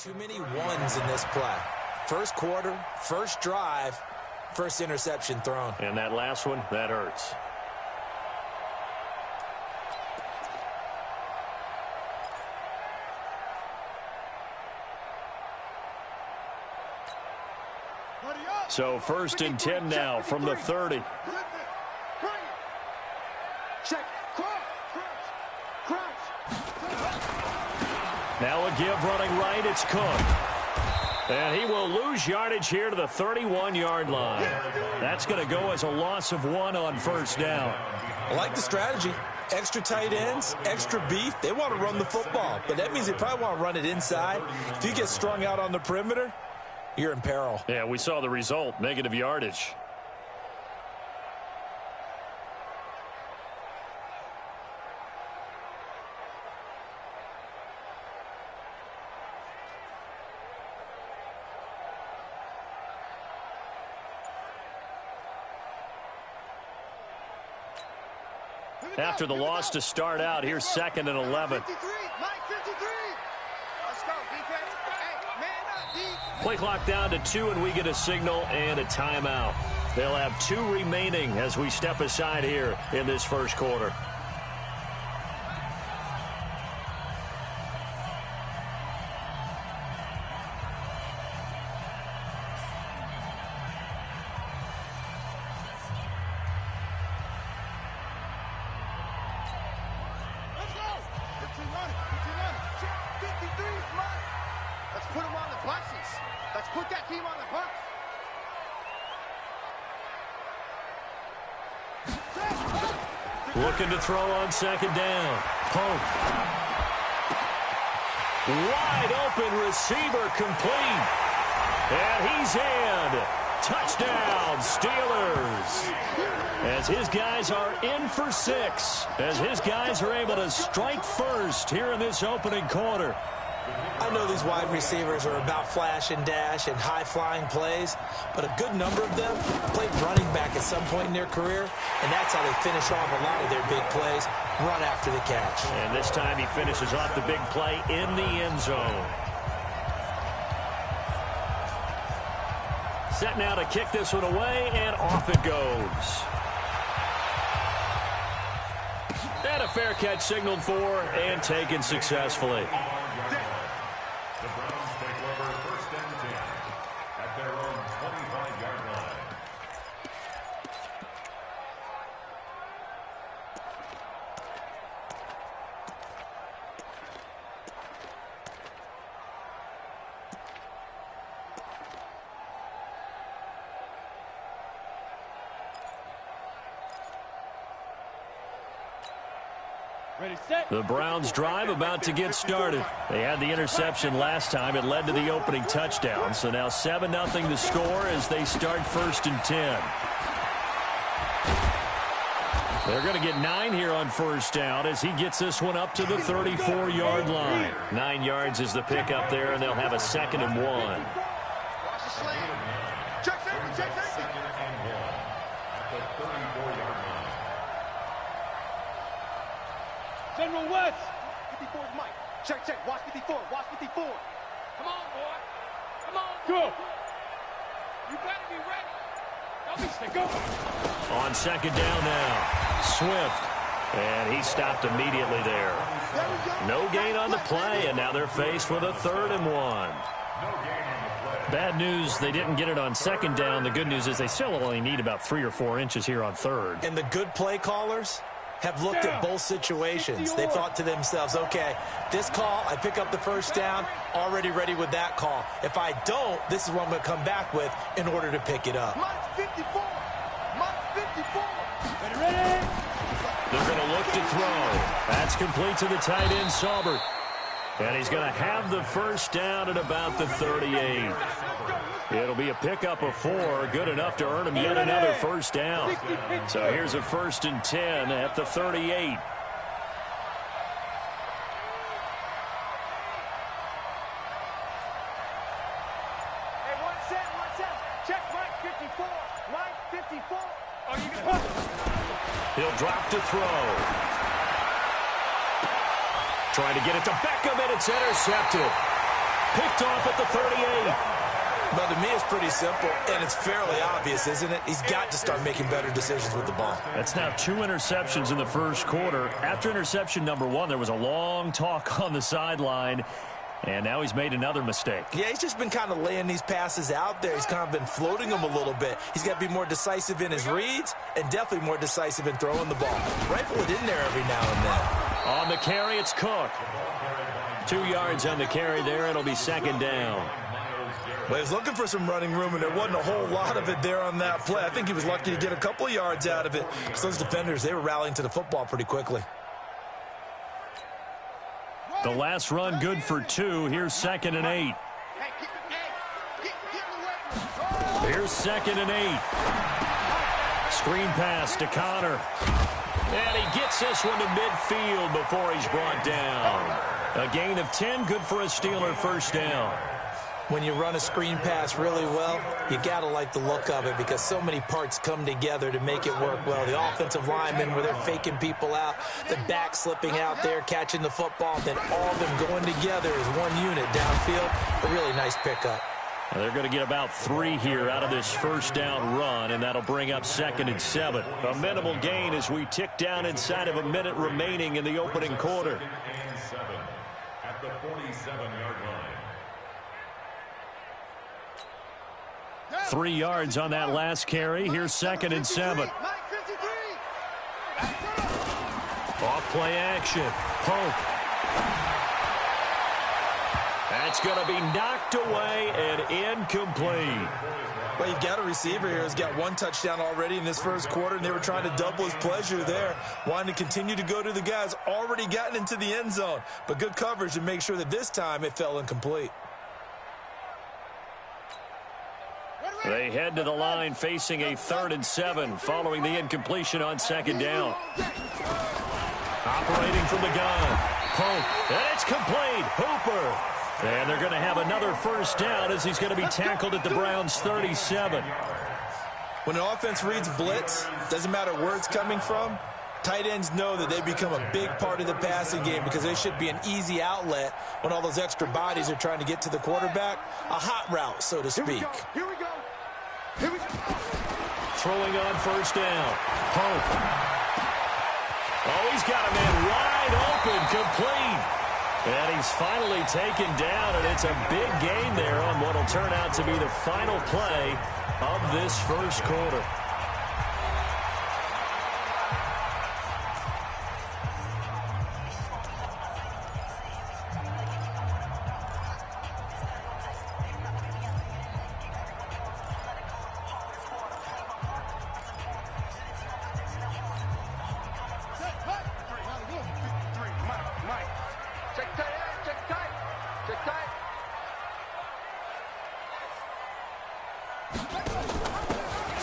Too many ones in this play. First quarter, first drive, first interception thrown. And that last one, that hurts. So 1st and 10 now from the 30. Now a give running right. It's Cook. And he will lose yardage here to the 31-yard line. That's going to go as a loss of 1 on 1st down. I like the strategy. Extra tight ends, extra beef. They want to run the football, but that means they probably want to run it inside. If you get strung out on the perimeter, you're in peril. Yeah, we saw the result, negative yardage. After the loss to start out, here's 2nd and 11. Play clock down to 2, and we get a signal and a timeout. They'll have 2 remaining as we step aside here in this first quarter. Looking to throw on 2nd down. Pope. Wide open receiver complete. And he's in. Touchdown, Steelers. As his guys are in for 6. As his guys are able to strike first here in this opening quarter. I know these wide receivers are about flash and dash and high-flying plays, but a good number of them played running back at some point in their career, and that's how they finish off a lot of their big plays, run after the catch. And this time he finishes off the big play in the end zone. Set now to kick this one away, and off it goes. And a fair catch signaled for and taken successfully. The Browns take over 1st and 10 at their own 25-yard line. The Browns drive about to get started. They had the interception last time. It led to the opening touchdown. So now 7-0 the score as they start 1st and 10. They're going to get 9 here on 1st down as he gets this one up to the 34-yard line. 9 yards is the pickup there, and they'll have a 2nd and 1. General West. 54 is Mike. Check, check. Watch 54. Watch 54. Come on, boy. Come on. Go. You better be ready. Don't be sick. Go. On 2nd down now. Swift. And he stopped immediately there. No gain on the play, and now they're faced with a 3rd and 1. Bad news, they didn't get it on 2nd down. The good news is they still only need about 3 or 4 inches here on 3rd. And the good play callers have looked at both situations. They thought to themselves, okay, this call, I pick up the 1st down, already ready with that call. If I don't, this is what I'm going to come back with in order to pick it up. Mike 54. Mike 54. Ready? They're going to look to throw. That's complete to the tight end, Saubert. And he's going to have the 1st down at about the 38. It'll be a pickup of 4, good enough to earn him yet another 1st down. So here's a 1st and 10 at the 38. Hey, one set. Check Mike 54. Mike 54. Oh, you can hook. He'll drop to throw. Trying to get it to Beckham, and it's intercepted. picked off at the 38. But to me, it's pretty simple, and it's fairly obvious, isn't it? He's got to start making better decisions with the ball. That's now 2 interceptions in the first quarter. After interception number 1, there was a long talk on the sideline, and now he's made another mistake. Yeah, he's just been kind of laying these passes out there. He's kind of been floating them a little bit. He's got to be more decisive in his reads and definitely more decisive in throwing the ball. Rifle it in there every now and then. On the carry, it's Cook. 2 yards on the carry there. It'll be second down. Well, he was looking for some running room, and there wasn't a whole lot of it there on that play. I think he was lucky to get a couple of yards out of it. Because those defenders, they were rallying to the football pretty quickly. The last run good for 2. Here's 2nd and 8. Here's 2nd and 8. Screen pass to Connor. And he gets this one to midfield before he's brought down. A gain of 10, good for a Steeler first down. When you run a screen pass really well, you got to like the look of it because so many parts come together to make it work well. The offensive linemen, where they're faking people out, the back slipping out there, catching the football, then all of them going together as one unit downfield. A really nice pickup. Well, they're going to get about 3 here out of this first down run, and that'll bring up 2nd and 7. A minimal gain as we tick down inside of a minute remaining in the opening quarter. 2nd and 7 at the 47-yard line. 3 yards on that last carry. Here's 2nd and 7. Off play action. Pope. That's going to be knocked away and incomplete. Well, you've got a receiver here who's got 1 touchdown already in this first quarter, and they were trying to double his pleasure there, wanting to continue to go to the guys already gotten into the end zone. But good coverage to make sure that this time it fell incomplete. They head to the line facing a 3rd and 7 following the incompletion on 2nd down. Operating from the gun. Pope. And it's complete. Hooper. And they're going to have another first down as he's going to be tackled at the Browns' 37. When an offense reads blitz, doesn't matter where it's coming from, tight ends know that they become a big part of the passing game because they should be an easy outlet when all those extra bodies are trying to get to the quarterback. A hot route, so to speak. Here we go. Throwing on first down. Pope. Oh, he's got a man wide open, complete. And he's finally taken down, and it's a big gain there on what will turn out to be the final play of this first quarter.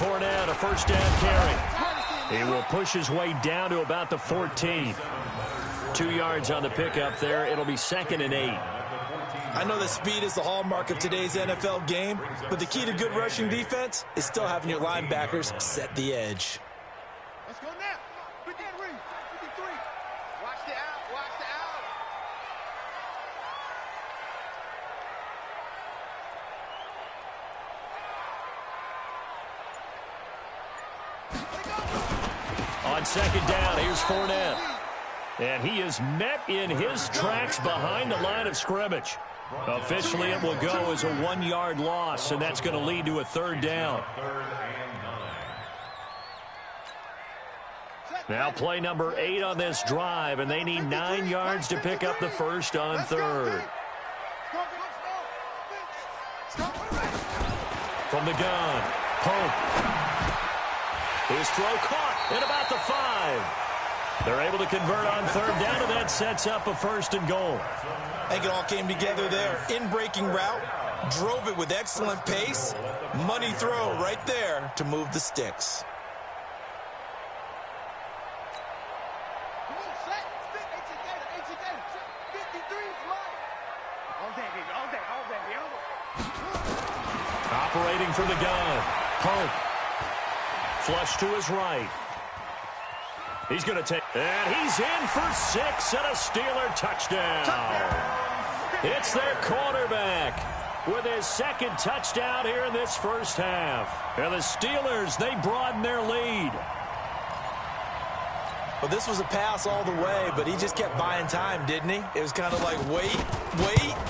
Fournette, a first down carry. He will push his way down to about the 14. 2 yards on the pickup there. It'll be 2nd and 8. I know that speed is the hallmark of today's NFL game, but the key to good rushing defense is still having your linebackers set the edge. Let's go now. Put that ring. 53. Watch the out. Watch the out. On 2nd down, here's Fournette. And he is met in his tracks behind the line of scrimmage. Officially, it will go as a 1-yard loss, and that's going to lead to a 3rd down. Now play number 8 on this drive, and they need 9 yards to pick up the first on 3rd. From the gun, Pope. His throw caught at about the 5. They're able to convert on 3rd down, and that sets up a 1st and goal. I think it all came together there. In-breaking route, drove it with excellent pace. Money throw right there to move the sticks. Operating from the gun, Pope. Flush to his right. He's going to take, and he's in for 6 and a Steeler touchdown. It's their quarterback with his second touchdown here in this first half. And the Steelers, they broaden their lead. Well, this was a pass all the way, but he just kept buying time, didn't he? It was kind of like, wait.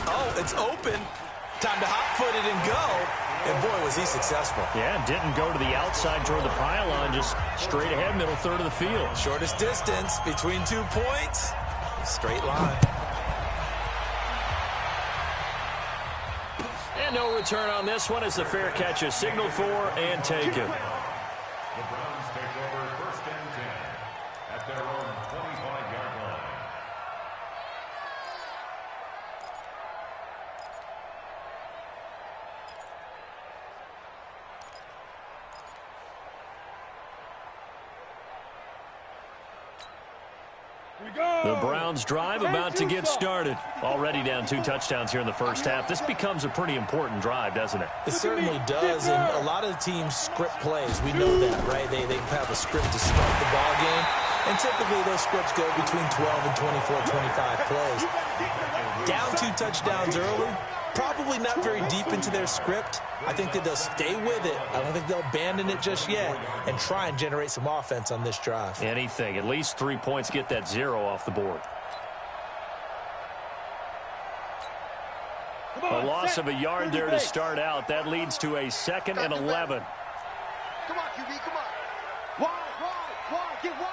Oh, it's open. Time to hot-foot it and go. And, boy, was he successful. Yeah, didn't go to the outside toward the pylon, just straight ahead, middle third of the field. Shortest distance between 2 points. Straight line. And no return on this one as the fair catch is signaled for and taken. The Browns take over first and 10 at their own 25-yard line. The Browns drive about to get started. Already down 2 touchdowns here in the first half. This becomes a pretty important drive, doesn't it? It certainly does, and a lot of the teams script plays. We know that, right? They have a script to start the ball game, and typically those scripts go between 12 and 24, 25 plays. Down 2 touchdowns early, probably not very deep into their script. I think that they'll stay with it. I don't think they'll abandon it just yet and try and generate some offense on this drive. Anything. At least 3 points, get that 0 off the board. A loss of a yard there to start out. That leads to a 2nd and 11. Come on, QB, come on. Wide, get wide.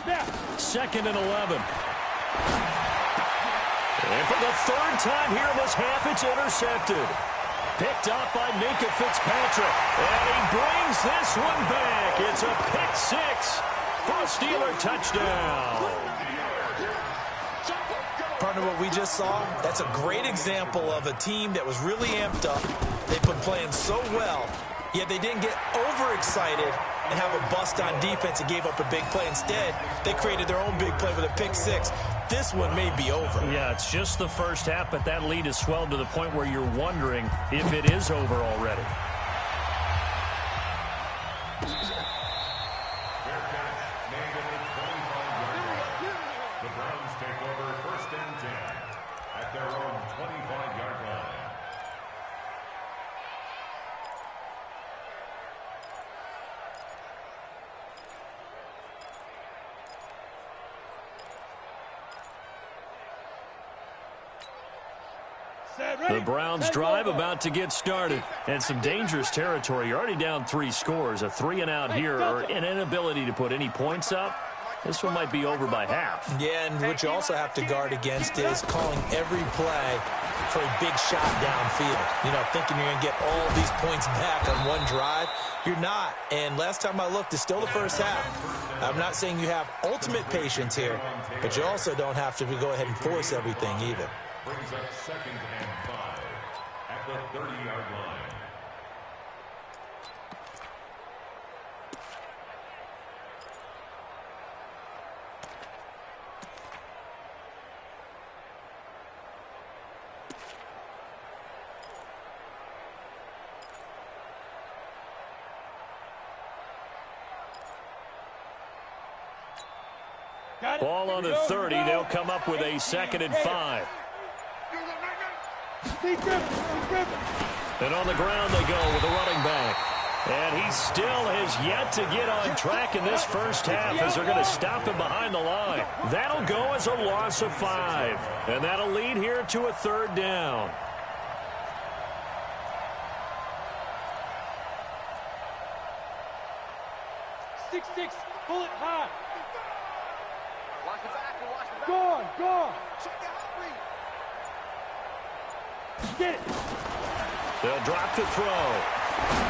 Yeah. 2nd and 11. And for the 3rd time here in this half, it's intercepted. Picked up by Minka Fitzpatrick. And he brings this one back. It's a pick 6 for a Steeler touchdown. Partner, what we just saw, that's a great example of a team that was really amped up. They've been playing so well, yet they didn't get overexcited and have a bust on defense and gave up a big play. Instead, they created their own big play with a pick 6. This one may be over. Yeah, it's just the first half, but that lead has swelled to the point where you're wondering if it is over already. Fair catch made at the 25-yard line. The Browns take over first and 10 at their own 25-yard line. The Browns drive about to get started. And some dangerous territory. You're already down 3 scores. A 3 and out here, or an inability to put any points up. This one might be over by half. Yeah, and what you also have to guard against is calling every play for a big shot downfield. You know, thinking you're going to get all these points back on one drive. You're not. And last time I looked, it's still the first half. I'm not saying you have ultimate patience here, but you also don't have to go ahead and force everything either. Brings up 2nd and 5 at the 30-yard line. Ball on the 30. They'll come up with a 2nd and 5. And on the ground they go with the running back. And he still has yet to get on track in this first half as they're going to stop him behind the line. That'll go as a loss of 5. And that'll lead here to a 3rd down. Six, pull it high. Watch the back, watch the back. Go. Check out Get it. They'll drop the throw.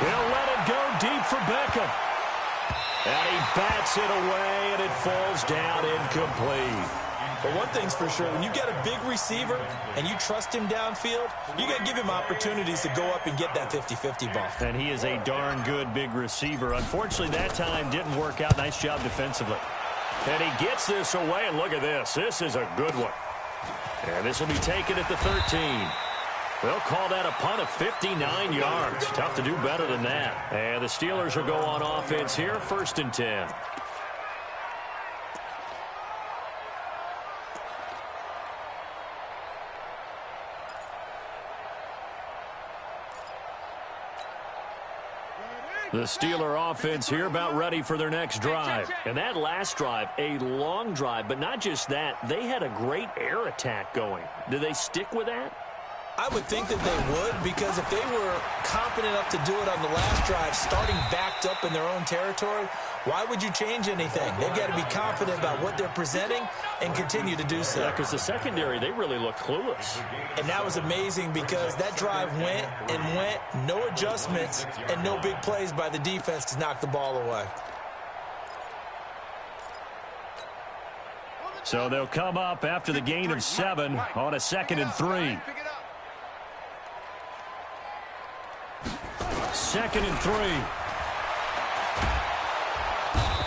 They'll let it go deep for Beckham. And he bats it away, and it falls down incomplete. But one thing's for sure, when you get a big receiver and you trust him downfield, you got to give him opportunities to go up and get that 50-50 ball. And he is a darn good big receiver. Unfortunately, that time didn't work out. Nice job defensively. And he gets this away, and look at this. This is a good one. And this will be taken at the 13. They'll call that a punt of 59 yards. Tough to do better than that. And the Steelers will go on offense here, 1st and 10. The Steeler offense here about ready for their next drive. And that last drive, a long drive, but not just that. They had a great air attack going. Do they stick with that? I would think that they would, because if they were confident enough to do it on the last drive, starting backed up in their own territory, why would you change anything? They've got to be confident about what they're presenting and continue to do so. Yeah, because the secondary, they really look clueless. And that was amazing because that drive went and went, no adjustments, and no big plays by the defense to knock the ball away. So they'll come up after the gain of 7 on a 2nd and 3. 2nd and 3.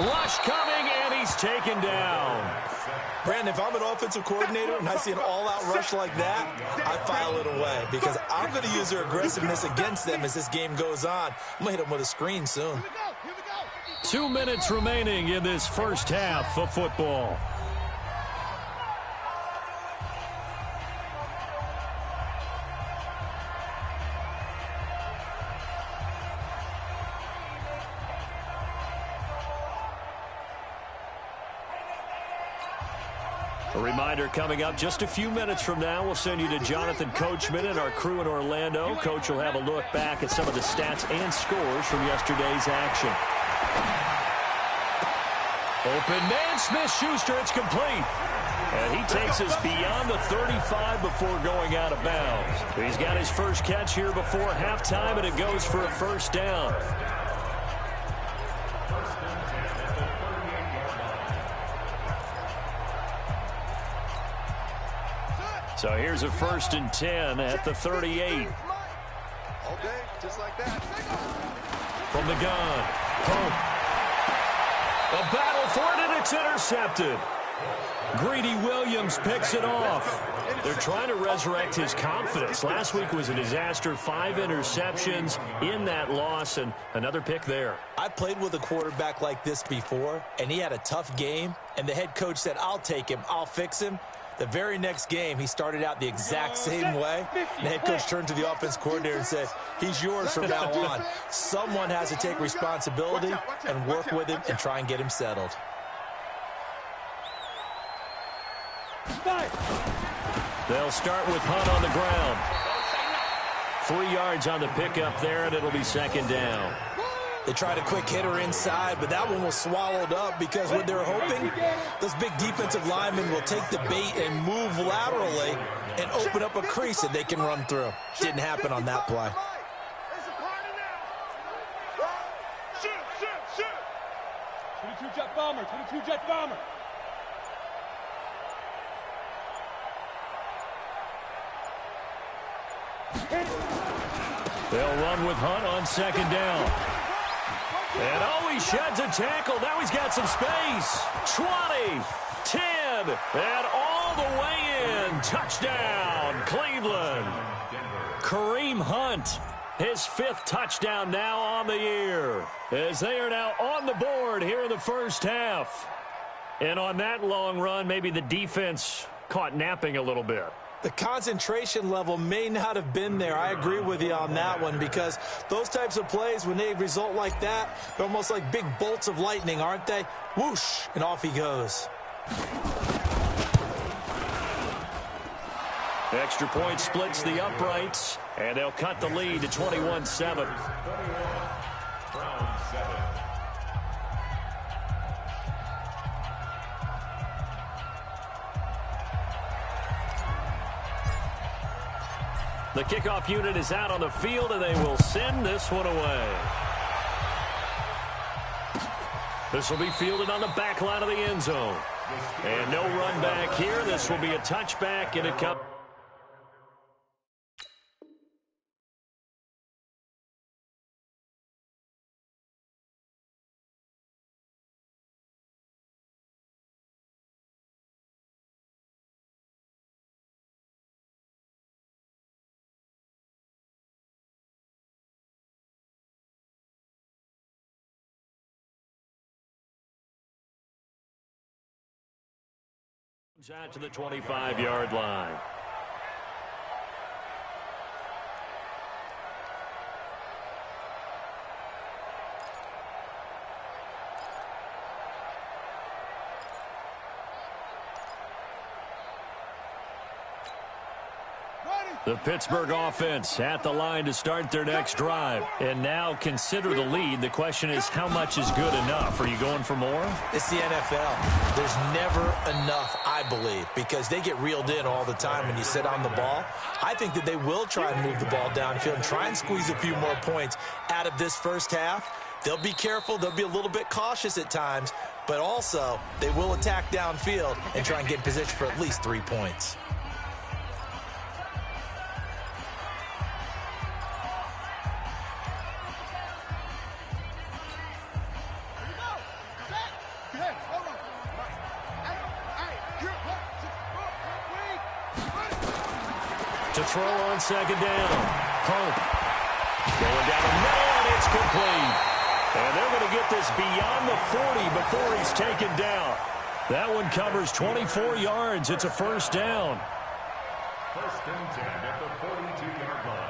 Rush coming, and he's taken down. Brandon, if I'm an offensive coordinator and I see an all-out rush like that, I file it away because I'm going to use their aggressiveness against them as this game goes on. I'm going to hit them with a screen soon. 2 minutes remaining in this first half of football. A reminder coming up just a few minutes from now. We'll send you to Jonathan Coachman and our crew in Orlando. Coach will have a look back at some of the stats and scores from yesterday's action. Open man, Smith-Schuster, it's complete. And he takes us beyond the 35 before going out of bounds. He's got his first catch here before halftime, and it goes for a first down. So here's a 1st and 10 at the 38. All day, just like that. From the gun, Pope. A battle for it, and it's intercepted. Greedy Williams picks it off. They're trying to resurrect his confidence. Last week was a disaster. 5 interceptions in that loss, and another pick there. I played with a quarterback like this before, and he had a tough game, and the head coach said, I'll take him, I'll fix him. The very next game, he started out the exact same way. The head coach turned to the offense coordinator and said, he's yours from now on. Someone has to take responsibility and work with him and try and get him settled. They'll start with Hunt on the ground. 3 yards on the pickup there, and it'll be 2nd down. They tried a quick hitter inside, but that one was swallowed up because what they're hoping, those big defensive linemen will take the bait and move laterally and open up a crease that they can run through. Didn't happen on that play. Shoot. 22 jet bomber, 22 jet bomber. They'll run with Hunt on 2nd down. And he sheds a tackle. Now he's got some space. 20, 10, and all the way in. Touchdown, Cleveland. Kareem Hunt, his 5th touchdown now on the year, as they are now on the board here in the first half. And on that long run, maybe the defense caught napping a little bit. The concentration level may not have been there. I agree with you on that one because those types of plays, when they result like that, they're almost like big bolts of lightning, aren't they? Whoosh, and off he goes. Extra point splits the uprights, and they'll cut the lead to 21-7. The kickoff unit is out on the field, and they will send this one away. This will be fielded on the back line of the end zone. And no run back here. This will be a touchback, and it comes. Out to the 25-yard line. The Pittsburgh offense at the line to start their next drive. And now consider the lead. The question is, how much is good enough? Are you going for more? It's the NFL. There's never enough, I believe, because they get reeled in all the time when you sit on the ball. I think that they will try and move the ball downfield and try and squeeze a few more points out of this first half. They'll be careful. They'll be a little bit cautious at times, but also they will attack downfield and try and get in position for at least 3 points. To throw on second down. Hope. Going down the middle, and it's complete. And they're going to get this beyond the 40 before he's taken down. That one covers 24 yards. It's a first down. First and 10 at the 42-yard line.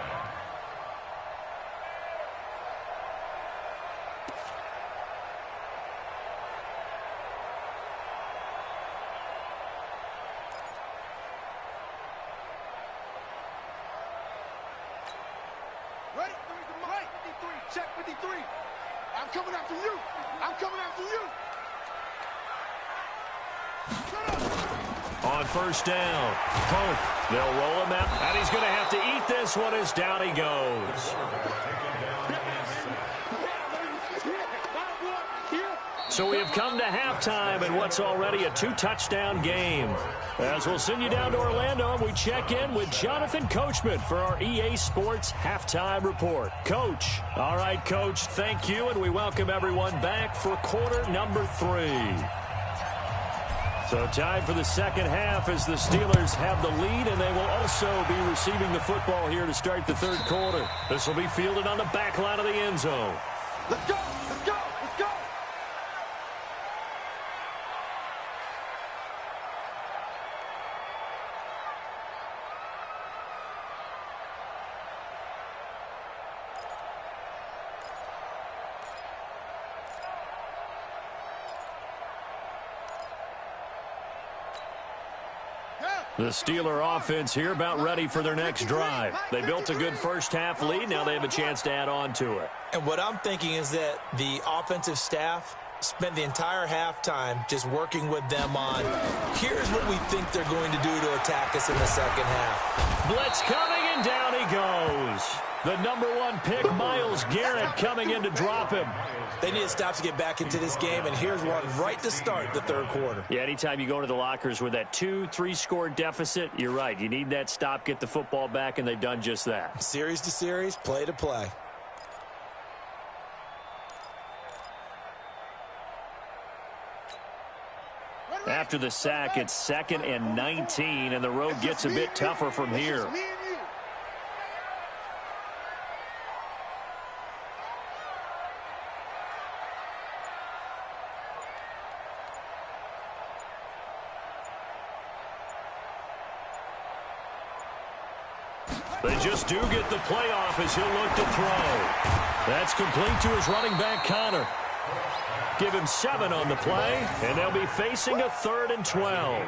Ready? Right. 53. Check 53. I'm coming after you. I'm coming after you. On first down, Hope. They'll roll him out, and he's going to have to eat this one as down he goes. So we have come to halftime in what's already a 2-touchdown game. As we'll send you down to Orlando, and we check in with Jonathan Coachman for our EA Sports Halftime Report. Coach. All right, Coach, thank you, and we welcome everyone back for quarter number 3. So time for the second half as the Steelers have the lead, and they will also be receiving the football here to start the third quarter. This will be fielded on the back line of the end zone. Let's go. Let's go. Let's go. The Steeler offense here about ready for their next drive. They built a good first half lead. Now they have a chance to add on to it. And what I'm thinking is that the offensive staff spent the entire halftime just working with them on, here's what we think they're going to do to attack us in the second half. Blitz coming, and down he goes. The #1 pick, Myles Garrett, coming in to drop him. They need stops to get back into this game, and here's one right to start the third quarter. Yeah, anytime you go to the lockers with that 2-3 score deficit, you're right. You need that stop, get the football back, and they've done just that. Series to series, play to play. After the sack, it's 2nd and 19, and the road gets a bit tougher from here. They just do get the playoff as he'll look to throw. That's complete to his running back, Connor. Give him 7 on the play, and they'll be facing a 3rd and 12.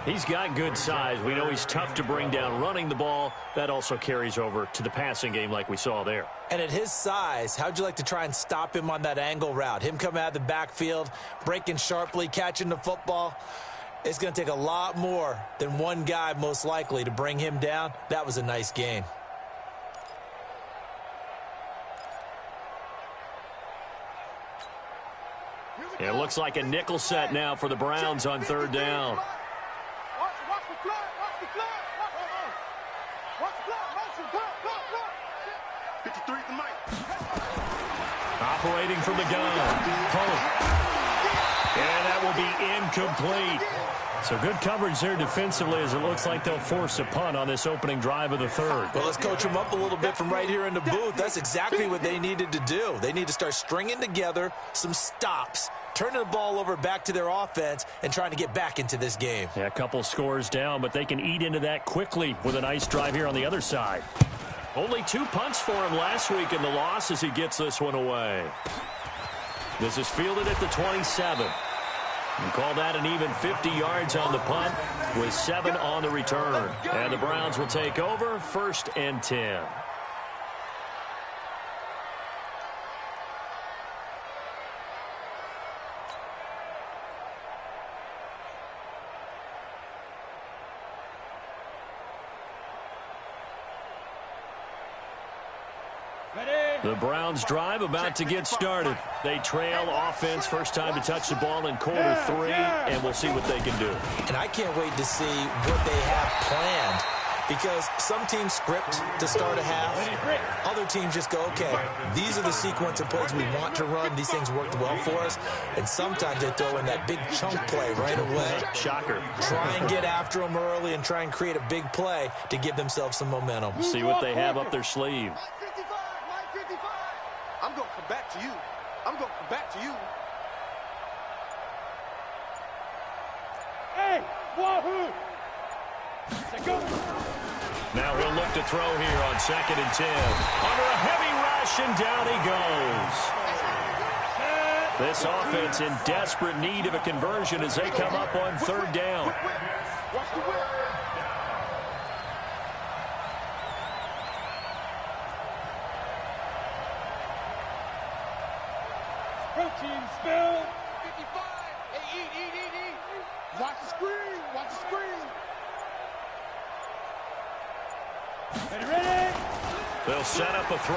He's got good size. We know he's tough to bring down running the ball. That also carries over to the passing game like we saw there. And at his size, how'd you like to try and stop him on that angle route? Him coming out of the backfield, breaking sharply, catching the football. It's going to take a lot more than one guy, most likely, to bring him down. That was a nice game. It looks like a nickel set now for the Browns on 3rd down. Watch the flag. Watch the flag. Watch the flag. Motion. 53 to Mike. Operating from the gun. And that will be incomplete. So good coverage there defensively as it looks like they'll force a punt on this opening drive of the 3rd. Well, let's coach them up a little bit from right here in the booth. That's exactly what they needed to do. They need to start stringing together some stops, turning the ball over back to their offense, and trying to get back into this game. Yeah, a couple scores down, but they can eat into that quickly with a nice drive here on the other side. Only 2 punts for him last week in the loss as he gets this one away. This is fielded at the 27. And call that an even 50 yards on the punt with 7 on the return. And the Browns will take over 1st and 10. The Browns drive about to get started. They trail offense first time to touch the ball in quarter 3, and we'll see what they can do. And I can't wait to see what they have planned, because some teams script to start a half. Other teams just go, okay, these are the sequence of plays we want to run. These things worked well for us. And sometimes they throw in that big chunk play right away. Shocker. Try and get after them early and try and create a big play to give themselves some momentum. See what they have up their sleeve. I'm going to come back to you. I'm going to come back to you. Hey, wahoo! Now he'll look to throw here on 2nd and 10. Under a heavy rush, and down he goes. This offense in desperate need of a conversion as they come up on 3rd down. Watch the whip. Protein spill. 55. Hey, eat. Watch the screen. Watch the screen. Ready? They'll set up a throw.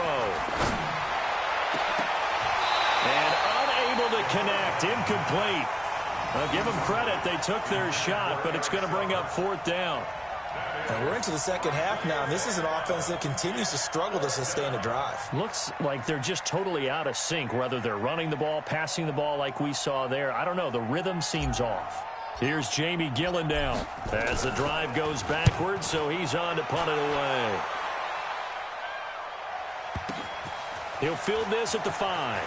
And unable to connect. Incomplete. I'll give them credit. They took their shot, but it's going to bring up 4th down. And we're into the second half now, and this is an offense that continues to struggle to sustain a drive. Looks like they're just totally out of sync, whether they're running the ball, passing the ball like we saw there. I don't know. The rhythm seems off. Here's Jamie Gillen now as the drive goes backwards, so he's on to punt it away. He'll field this at the 5.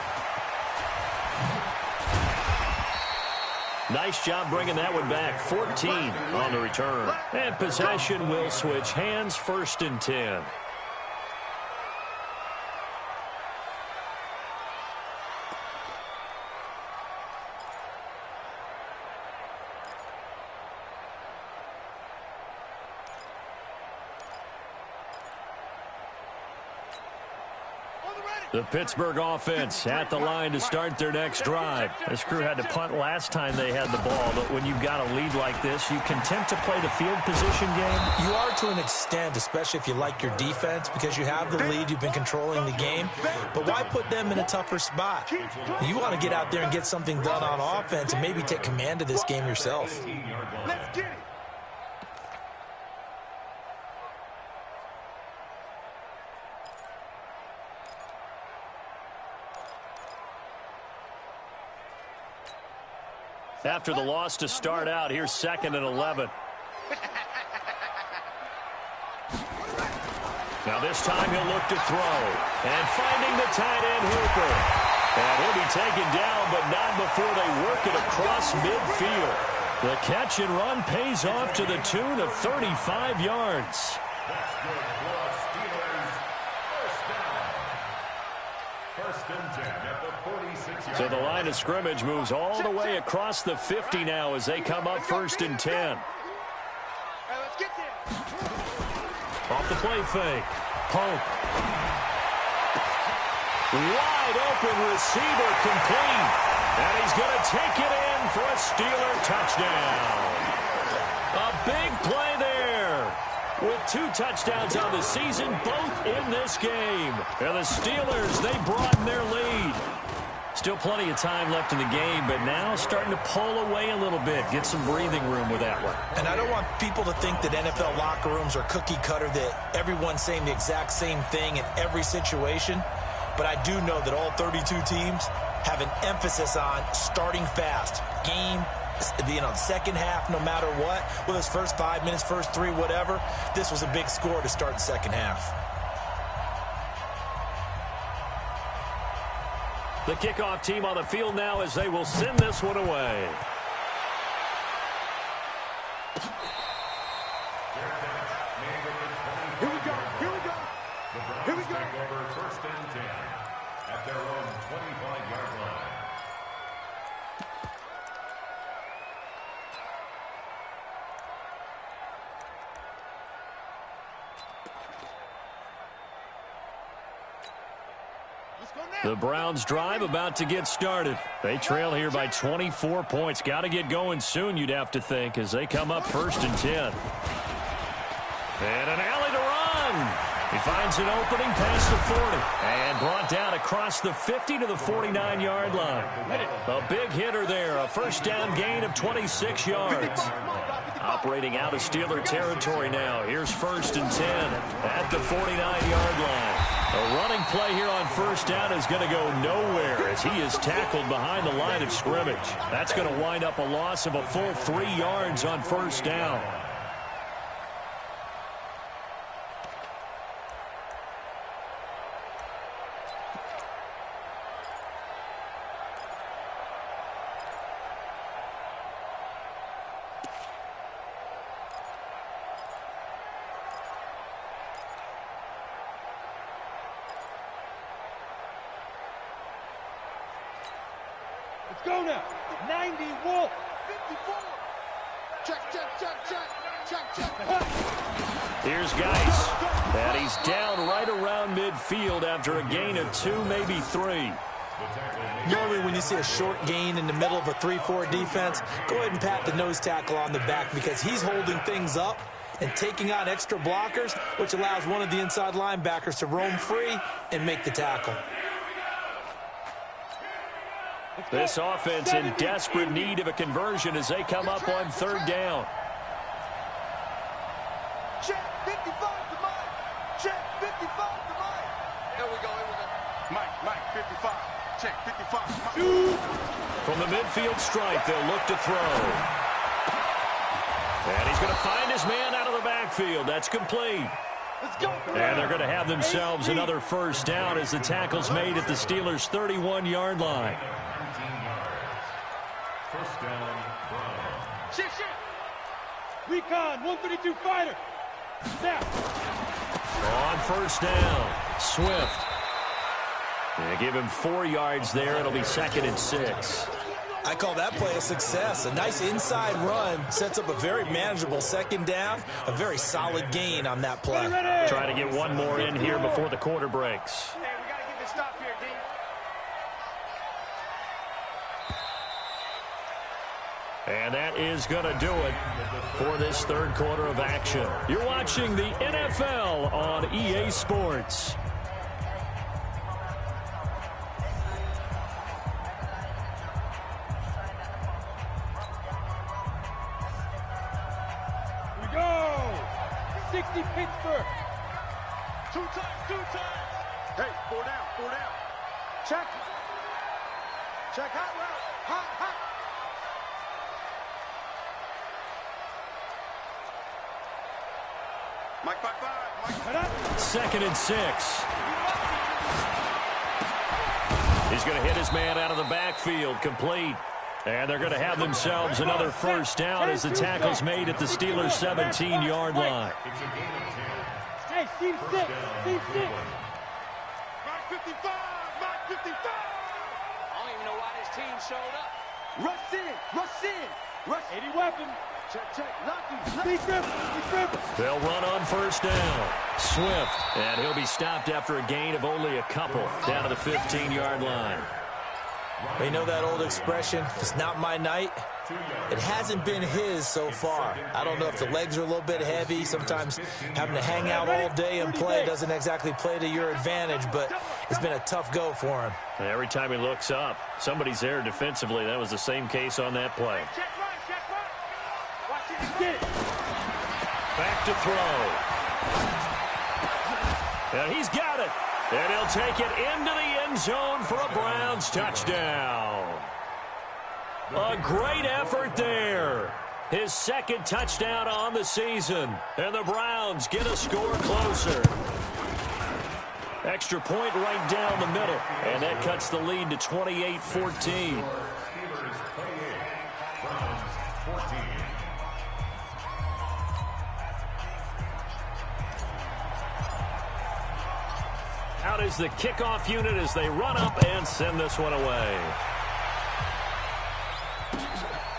Nice job bringing that one back. 14 on the return. And possession will switch hands, 1st and 10. The Pittsburgh offense at the line to start their next drive. This crew had to punt last time they had the ball, but when you've got a lead like this, you content to play the field position game? You are to an extent, especially if you like your defense, because you have the lead, you've been controlling the game. But why put them in a tougher spot? You want to get out there and get something done on offense and maybe take command of this game yourself. Let's get it. After the loss to start out, here's 2nd and 11. Now this time he'll look to throw. And finding the tight end Hooper. And he'll be taken down, but not before they work it across midfield. The catch and run pays off to the tune of 35 yards. That's good for the Steelers. 1st down. 1st and 10 at the 46-yard. So the line of scrimmage moves all the way across the 50 now as they come up 1st and 10. Hey, let's get there. Off the play fake. Pope. Wide open receiver complete. And he's going to take it in for a Steeler touchdown. A big play there. With 2 touchdowns on the season, both in this game. And the Steelers, they broaden their lead. Still plenty of time left in the game, but now starting to pull away a little bit. Get some breathing room with that one. And I don't want people to think that NFL locker rooms are cookie cutter, that everyone's saying the exact same thing in every situation. But I do know that all 32 teams have an emphasis on starting fast. Game, second half, no matter what. Whether it's first 5 minutes, first 3, whatever. This was a big score to start the second half. The kickoff team on the field now as they will send this one away. Here we go. The Browns take over 1st and 10 at their own 25-yard line. The Browns drive about to get started. They trail here by 24 points. Got to get going soon, you'd have to think, as they come up 1st and 10. And an alley to run. He finds an opening past the 40 and brought down across the 50 to the 49-yard line. A big hitter there, a first down gain of 26 yards. Operating out of Steeler territory now. Here's 1st and 10 at the 49-yard line. A running play here on 1st down is going to go nowhere as he is tackled behind the line of scrimmage. That's going to wind up a loss of a full 3 yards on 1st down. Let's go now. 90 Wolf. 54. Check. Here's Geis. And he's down right around midfield after a gain of 2, maybe 3. Normally when you see a short gain in the middle of a 3-4 defense, go ahead and pat the nose tackle on the back because he's holding things up and taking on extra blockers, which allows one of the inside linebackers to roam free and make the tackle. This offense in desperate need of a conversion as they come up on 3rd down. Check 55 to Mike. Check 55 to Mike. Here we go. Mike 55. Check 55. From the midfield stripe, they'll look to throw. And he's going to find his man out of the backfield. That's complete. Let's go. And they're going to have themselves another 1st down as the tackle's made at the Steelers' 31-yard line. 1st down, Browns. Shit. Recon 132 fighter. Snap. On 1st down, Swift. They give him 4 yards there. It'll be 2nd and 6. I call that play a success. A nice inside run sets up a very manageable 2nd down. A very solid gain on that play. Try to get one more in here before the quarter breaks. Hey, we got to get this stop here, D. And that is going to do it for this 3rd quarter of action. You're watching the NFL on EA Sports. Here we go. 60 Pittsburgh. Two times. Hey, 4 down. Check. Hot route. Hot. Mike 5. 2nd and 6. He's going to hit his man out of the backfield, complete. And they're going to have themselves another 1st down as the tackle's made at the Steelers' 17-yard line. Hey, team 6. Mike 55. I don't even know why this team showed up. Rush in. 80 weapon. Check. Lucky. They'll run on 1st down. Swift. And he'll be stopped after a gain of only a couple down to the 15-yard line. You know that old expression, it's not my night? It hasn't been his so far. I don't know if the legs are a little bit heavy. Sometimes having to hang out all day and play doesn't exactly play to your advantage, but it's been a tough go for him. And every time he looks up, somebody's there defensively. That was the same case on that play. Back to throw. And he's got it. And he'll take it into the end zone for a Browns touchdown. A great effort there. His 2nd touchdown on the season. And the Browns get a score closer. Extra point right down the middle. And that cuts the lead to 28-14. Out is the kickoff unit as they run up and send this one away.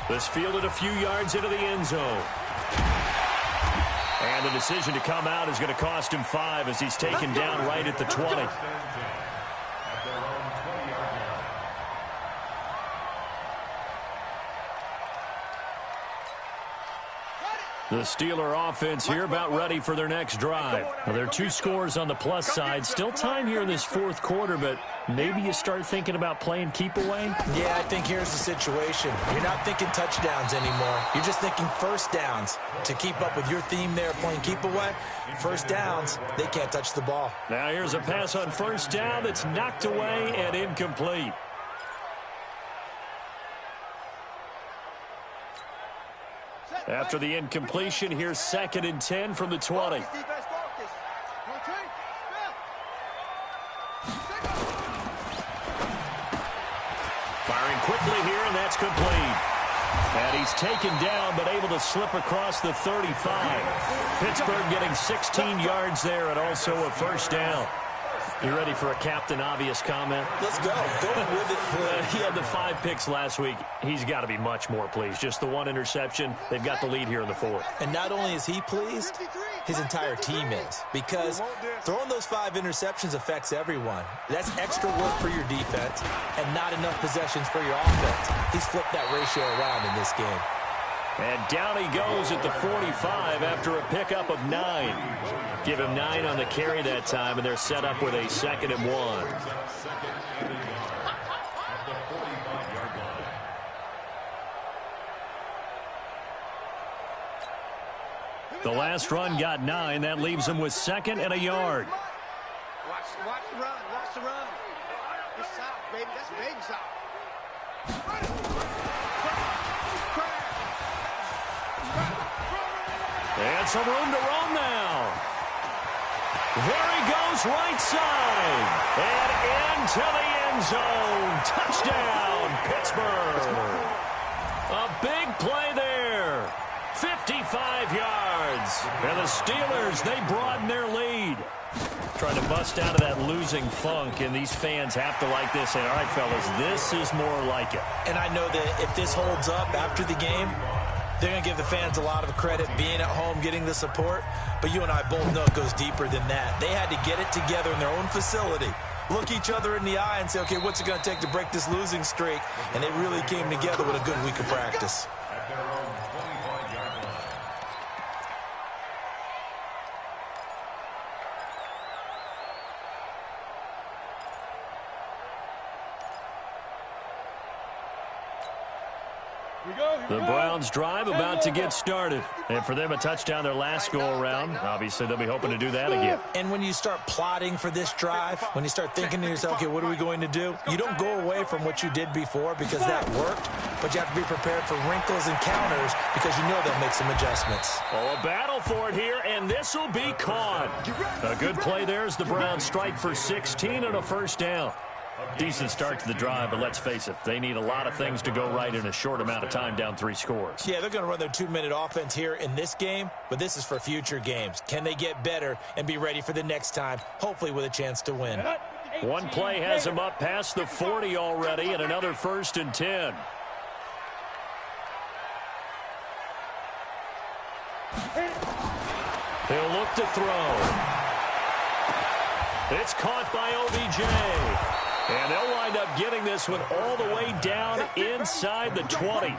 This fielded a few yards into the end zone. And the decision to come out is going to cost him 5 as he's taken down right at the 20. at their own 20-yard line. The Steeler offense here about ready for their next drive. Now, there are 2 scores on the plus side. Still time here in this fourth quarter, but maybe you start thinking about playing keep away? Yeah, I think here's the situation. You're not thinking touchdowns anymore. You're just thinking first downs. To keep up with your theme there playing keep away, first downs, they can't touch the ball. Now here's a pass on first down that's knocked away and incomplete. After the incompletion, here's 2nd and 10 from the 20. Firing quickly here, and that's complete. And he's taken down, but able to slip across the 35. Pittsburgh getting 16 yards there and also a first down. You ready for a Captain Obvious comment? Let's go. Go with it. He had the 5 picks last week. He's got to be much more pleased. Just the 1 interception. They've got the lead here in the 4th. And not only is he pleased, his entire team is. Because throwing those 5 interceptions affects everyone. That's extra work for your defense and not enough possessions for your offense. He's flipped that ratio around in this game. And down he goes at the 45 after a pickup of 9. Give him 9 on the carry that time, and they're set up with a 2nd and 1. The last run got 9. That leaves him with 2nd and a yard. Watch the run. Watch the run. It's south, baby. That's baby south. And some room to roam now. There he goes, right side. And into the end zone. Touchdown, Pittsburgh. A big play there. 55 yards. And the Steelers, they broaden their lead. Trying to bust out of that losing funk, and these fans have to like this. And all right, fellas, this is more like it. And I know that if this holds up after the game, they're going to give the fans a lot of credit being at home, getting the support. But you and I both know it goes deeper than that. They had to get it together in their own facility, look each other in the eye and say, okay, what's it going to take to break this losing streak? And they really came together with a good week of practice. At their own 25-yard line. The Browns drive about to get started. And for them, a touchdown their last go-around. Obviously, they'll be hoping to do that again. And when you start plotting for this drive, when you start thinking to yourself, okay, what are we going to do? You don't go away from what you did before because that worked, but you have to be prepared for wrinkles and counters because you know they'll make some adjustments. Oh, a battle for it here, and this will be caught. A good play there as the Browns strike for 16 and a first down. Decent start to the drive, but let's face it, they need a lot of things to go right in a short amount of time, down 3 scores. Yeah, they're going to run their 2-minute offense here in this game, but this is for future games. Can they get better and be ready for the next time, hopefully with a chance to win? One play has them up past the 40 already, and another 1st and 10. He'll look to throw. It's caught by OBJ. And they'll wind up getting this one all the way down inside the 20.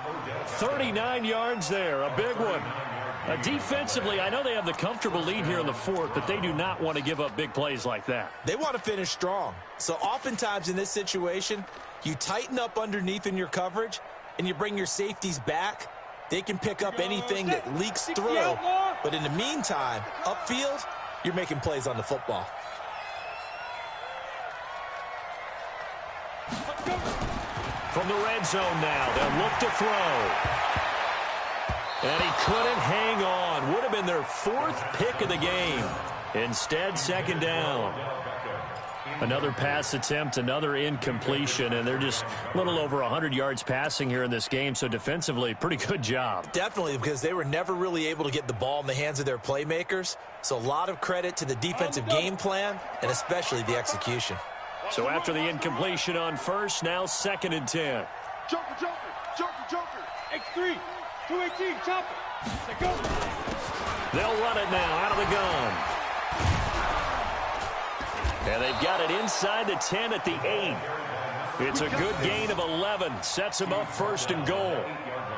39 yards there, a big one. Defensively, I know they have the comfortable lead here in the 4th, but they do not want to give up big plays like that. They want to finish strong. So oftentimes in this situation, you tighten up underneath in your coverage, and you bring your safeties back. They can pick up anything that leaks through. But in the meantime, upfield, you're making plays on the football. From the red zone now, they'll look to throw. And he couldn't hang on. Would have been their 4th pick of the game. Instead, 2nd down. Another pass attempt, another incompletion, and they're just a little over 100 yards passing here in this game, so defensively, pretty good job. Definitely, because they were never really able to get the ball in the hands of their playmakers. So a lot of credit to the defensive game plan, and especially the execution. So after the incompletion on first, now 2nd and 10. Joker, Joker, Joker, Joker. X3, 218, chopper. Let's go. They'll run it now out of the gun. And they've got it inside the 10 at the 8. It's a good gain of 11. Sets him up 1st and goal.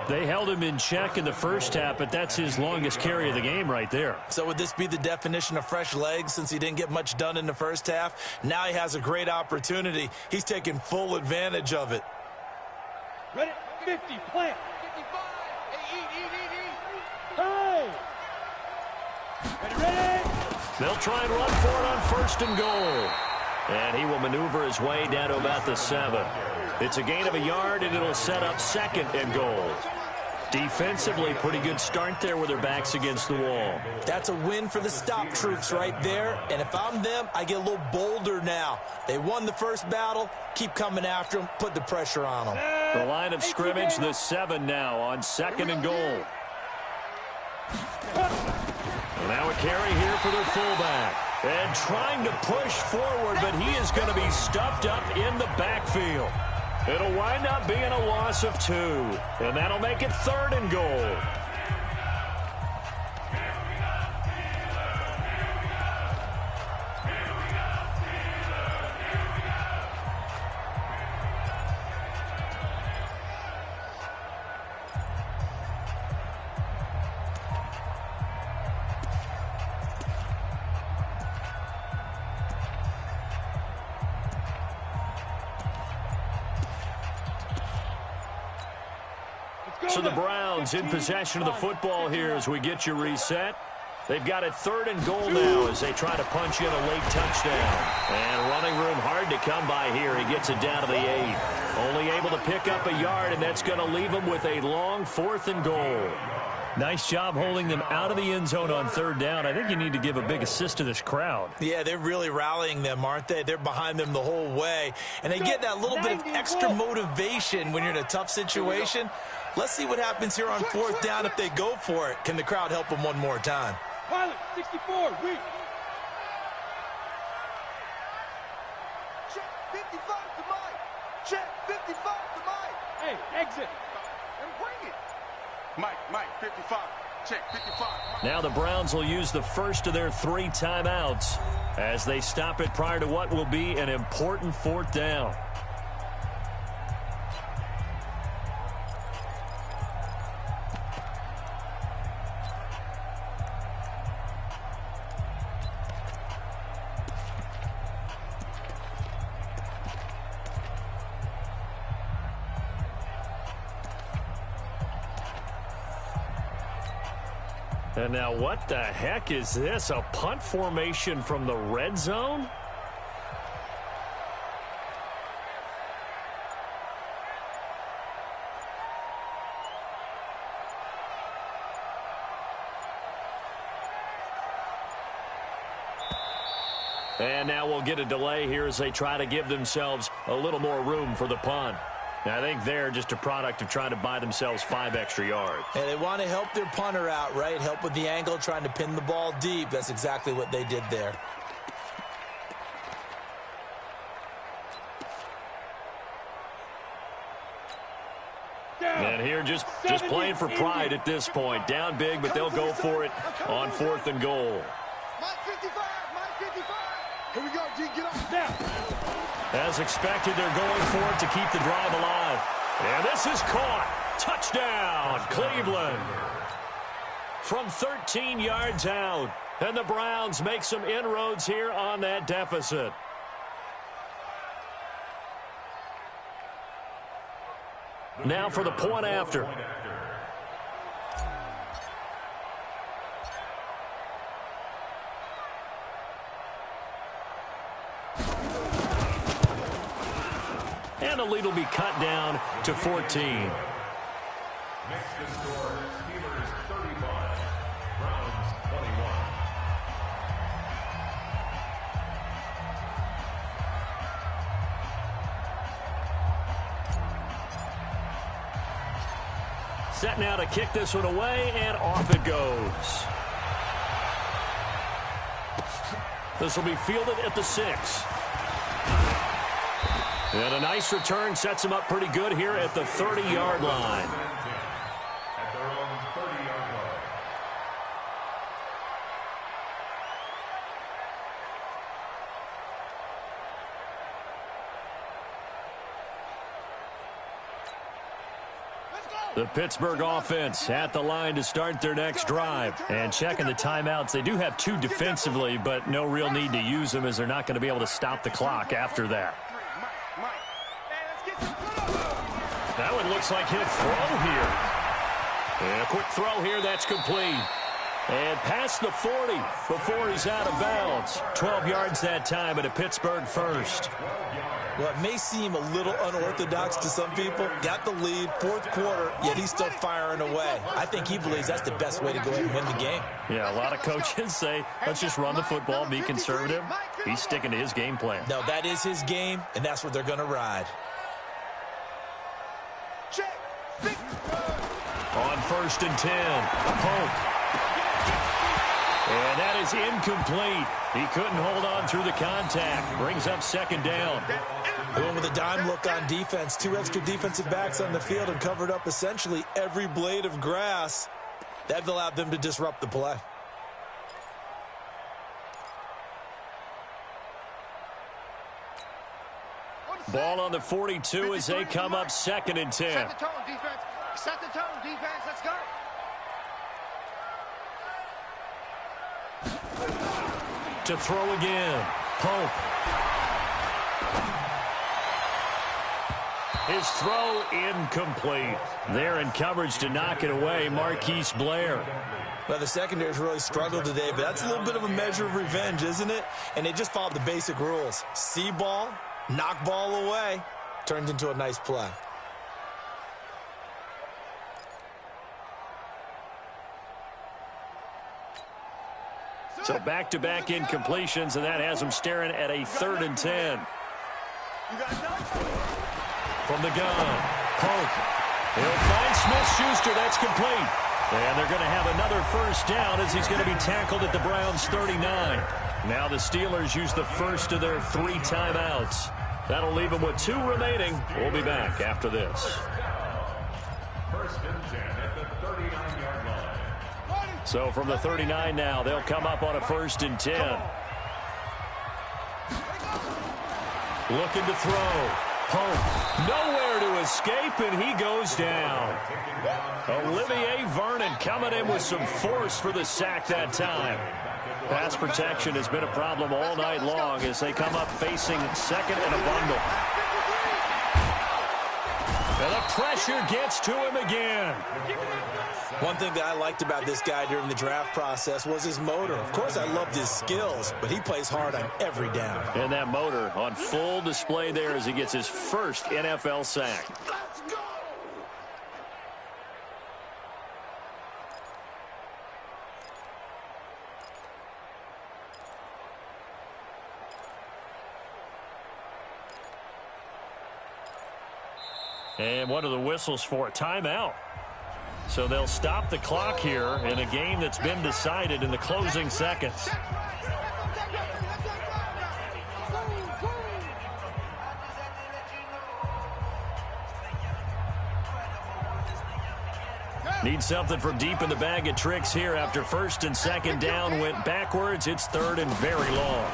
They held him in check in the first half, but that's his longest carry of the game right there. So would this be the definition of fresh legs since he didn't get much done in the first half? Now he has a great opportunity. He's taking full advantage of it. Ready? 50, plant. 55. Hey, eat. Hey! Ready? They'll try and run for it on 1st and goal. And he will maneuver his way down to about the 7. It's a gain of a yard, and it'll set up 2nd and goal. Defensively, pretty good start there with their backs against the wall. That's a win for the stop troops right there. And if I'm them, I get a little bolder now. They won the first battle. Keep coming after them. Put the pressure on them. The line of scrimmage, the 7 now on 2nd and goal. Well, now a carry here for their fullback. And trying to push forward, but he is going to be stuffed up in the backfield. It'll wind up being a loss of 2. And that'll make it 3rd and goal. So the Browns in possession of the football here as we get you reset. They've got it 3rd and goal now as they try to punch in a late touchdown. And running room hard to come by here. He gets it down to the 8. Only able to pick up a yard, and that's going to leave him with a long 4th and goal. Nice job holding them out of the end zone on 3rd down. I think you need to give a big assist to this crowd. Yeah, they're really rallying them, aren't they? They're behind them the whole way. And they get that little bit of extra motivation when you're in a tough situation. Let's see what happens here on 4th down if they go for it. Can the crowd help them one more time? Pilot, 64, weak. Check 55 to Mike. Check 55 to Mike. Hey, exit. And bring it. Mike, 55. Check 55. Mike. Now the Browns will use the first of their 3 timeouts as they stop it prior to what will be an important 4th down. And now what the heck is this? A punt formation from the red zone? And now we'll get a delay here as they try to give themselves a little more room for the punt. I think they're just a product of trying to buy themselves 5 extra yards. And they want to help their punter out, right? Help with the angle, trying to pin the ball deep. That's exactly what they did there. And here just playing for pride at this point. Down big, but they'll go for it on 4th and goal. Mike 55, Mike 55. Here we go, G, get off now. As expected, they're going for it to keep the drive alive. And this is caught. Touchdown, Cleveland. From 13 yards out. And the Browns make some inroads here on that deficit. Now for the point after. And the lead will be cut down to 14. Makes the score Steelers 35, Browns 21. Set now to kick this one away, and off it goes. This will be fielded at the 6. And a nice return sets him up pretty good here at the 30-yard line. At their own 30-yard line. The Pittsburgh offense at the line to start their next drive. And checking the timeouts, they do have 2 defensively, but no real need to use them as they're not going to be able to stop the clock after that. That one looks like he'll throw here. And a quick throw here, that's complete. And past the 40 before he's out of bounds. 12 yards that time at a Pittsburgh first. Well, it may seem a little unorthodox to some people. Got the lead, 4th quarter, yet he's still firing away. I think he believes that's the best way to go ahead and win the game. Yeah, a lot of coaches say, let's just run the football, be conservative. He's sticking to his game plan. No, that is his game, and that's what they're going to ride. On 1st and 10, Polk. And that is incomplete. He couldn't hold on through the contact. Brings up 2nd down. Going with a dime look on defense. 2 extra defensive backs on the field and covered up essentially every blade of grass. That allowed them to disrupt the play. Ball on the 42 as they come up 2nd and 10. Set the tone, defense. Set the tone, defense. Let's go. To throw again. Pope. His throw incomplete. There in coverage to knock it away, Marquise Blair. Well, the secondary's really struggled today, but that's a little bit of a measure of revenge, isn't it? And they just followed the basic rules. See ball, knock ball away. Turned into a nice play. So back-to-back incompletions, and that has them staring at a 3rd and 10. From the gun, Polk. He'll find Smith-Schuster. That's complete. And they're going to have another 1st down as he's going to be tackled at the Browns' 39. Now the Steelers use the first of their 3 timeouts. That'll leave them with 2 remaining. We'll be back after this. 1st and 10 at the 39-yard line. So from the 39 now, they'll come up on a 1st and 10. Looking to throw. Pope nowhere to escape, and he goes down. Olivier Vernon coming in with some force for the sack that time. Pass protection has been a problem all night long as they come up facing 2nd and a bundle. And the pressure gets to him again. One thing that I liked about this guy during the draft process was his motor. Of course, I loved his skills, but he plays hard on every down. And that motor on full display there as he gets his first NFL sack. And what are the whistles for? Timeout. So they'll stop the clock here in a game that's been decided in the closing seconds. Need something from deep in the bag of tricks here after 1st and 2nd down went backwards. It's 3rd and very long.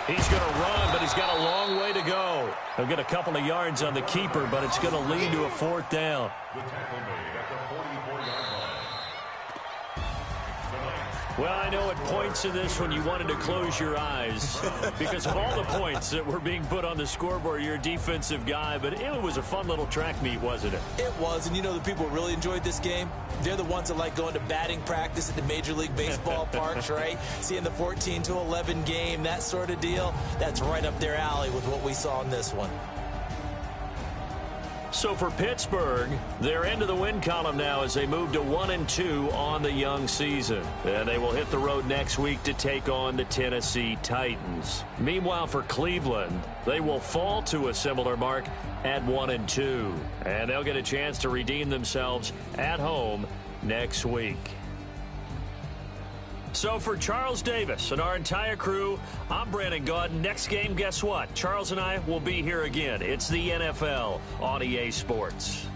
He's going to run, but he's got a long way to go. He'll get a couple of yards on the keeper, but it's going to lead to a 4th down. The tackle made at the 44-yard line. Well, I know at points in this when you wanted to close your eyes because of all the points that were being put on the scoreboard. You're a defensive guy, but it was a fun little track meet, wasn't it? It was, and you know the people who really enjoyed this game? They're the ones that like going to batting practice at the Major League Baseball parks, right? Seeing the 14-11 game, that sort of deal. That's right up their alley with what we saw in this one. So for Pittsburgh, they're into the win column now as they move to 1-2 on the young season. And they will hit the road next week to take on the Tennessee Titans. Meanwhile, for Cleveland, they will fall to a similar mark at 1-2. And they'll get a chance to redeem themselves at home next week. So for Charles Davis and our entire crew, I'm Brandon Gaudin. Next game, guess what? Charles and I will be here again. It's the NFL on EA Sports.